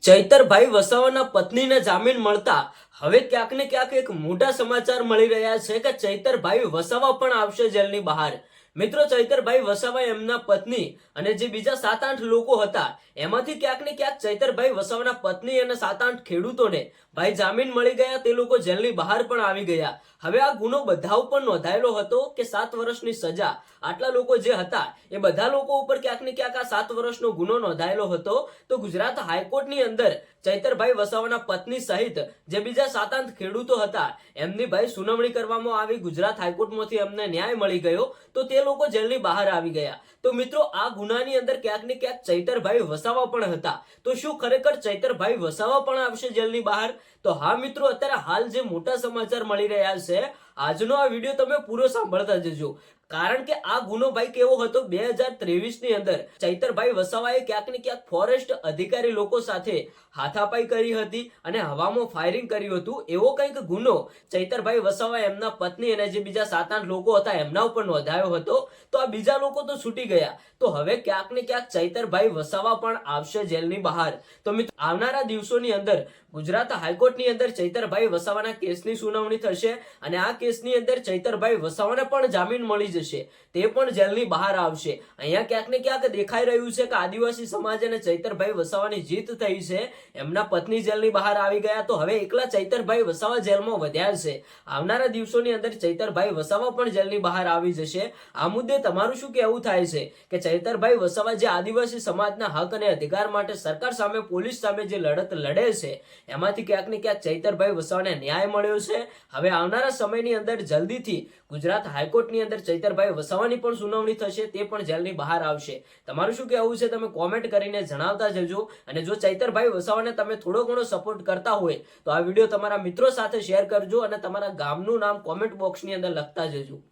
ચૈતરભાઈ વસાવાના પત્નીને જામીન મળતા હવે ક્યાંક ને ક્યાંક એક મોટા સમાચાર મળી રહ્યા છે કે ચૈતરભાઈ વસાવા પણ આવશે જેલની બહાર। મિત્રો, ચૈતરભાઈ વસાવા એમના પત્ની અને જે બીજા 7-8 લોકો હતા એમાંથી ક્યાંક ને ક્યાંક ચૈતરભાઈ વસાવાના પત્ની અને 7-8 ખેડૂતોને ભાઈ જામીન મળી ગયા। તે લોકો જેલની બહાર પણ આવી ગયા। હવે આ ગુનો બધા ઉપર નોંધાયેલો હતો કે 7 વર્ષની સજા આટલા લોકો જે હતા એ બધા લોકો ઉપર ક્યાંક ને ક્યાંક આ 7 વર્ષનો ગુનો નોંધાયેલો હતો। તો ગુજરાત હાઈકોર્ટની અંદર ચૈતરભાઈ વસાવાના પત્ની સહિત જે બીજા 7-8 ખેડૂતો હતા એમની ભાઈ સુનાવણી કરવામાં આવી। ગુજરાત હાઈકોર્ટમાંથી એમને ન્યાય મળી ગયો તો તે લોકો જેલની બહાર આવી ગયા। તો મિત્રો, આ ગુનાની અંદર ક્યાંક ને ક્યાંક ચૈતરભાઈ વસાવા પણ હતા। તો શું ખરેખર ચૈતરભાઈ વસાવા પણ આવશે જેલની બહાર? તો હા મિત્રો, અત્યારે હાલ જે મોટા સમાચાર મળી રહ્યા છે, આજનો આ વિડીયો તમે પૂરો સાંભળતા જજો, કારણ કે આ ગુનો ભાઈ કેવો હતો 2023 ની અંદર ચૈતરભાઈ વસાવાએ ક્યાંક ને ક્યાંક ફોરેસ્ટ અધિકારી લોકો સાથે હાથાપાઈ કરી હતી અને હવામાં ફાયરિંગ કર્યું હતું। એવો કંઈક ગુનો ચૈતરભાઈ વસાવા એમના પત્ની અને જે બીજા 7-8 લોકો હતા એમના ઉપર નોંધાયો હતો। તો આ બીજા લોકો તો છૂટી ગયા, તો હવે ક્યાંક ને ક્યાંક ચૈતરભાઈ વસાવા પણ આવશે જેલની બહાર। તો મિત્રો, આવનારા દિવસોની અંદર ગુજરાત હાઈકોર્ટની અંદર ચૈતરભાઈ વસાવાના કેસની સુનાવણી થશે અને આ કેસની અંદર ચૈતરભાઈ વસાવાને પણ જામીન મળી જશે, તે પણ જેલની બહાર આવશે। અહીંયા ક્યાંક ને ક્યાંક દેખાઈ રહ્યું છે કે આદિવાસી સમાજ અને ચૈતરભાઈ વસાવાની જીત થઈ છે। એમના પત્ની જેલની બહાર આવી ગયા, તો હવે એકલા ચૈતરભાઈ વસાવા જેલમાં વધ્યા છે। આવનારા દિવસોની અંદર ચૈતરભાઈ વસાવા પણ જેલની બહાર આવી જશે। આ મુદ્દે તમારું શું કહેવું થાય છે કે ચૈતરભાઈ વસાવા જે આદિવાસી સમાજના હક અને અધિકાર માટે સરકાર સામે, પોલીસ સામે જે લડત લડે છે એમાંથી ક્યાંક ને ક્યાંક ચૈતરભાઈ વસાવાને ન્યાય મળ્યો છે? હવે આવનારા સમયની અંદર જલ્દીથી ગુજરાત હાઈકોર્ટની અંદર ચૈતરભાઈ વસાવાની પણ સુનાવણી થશે, તે પણ જેલની બહાર આવશે। તમારું શું કહેવું છે તમે કોમેન્ટ કરીને જણાવતા જજો। અને જો ચૈતરભાઈ વસાવાને તમે થોડો ઘણો સપોર્ટ કરતા હોય તો આ વિડીયો તમારા મિત્રો સાથે શેર કરજો અને તમારા ગામનું નામ કોમેન્ટ બોક્સની અંદર લખતા જજો।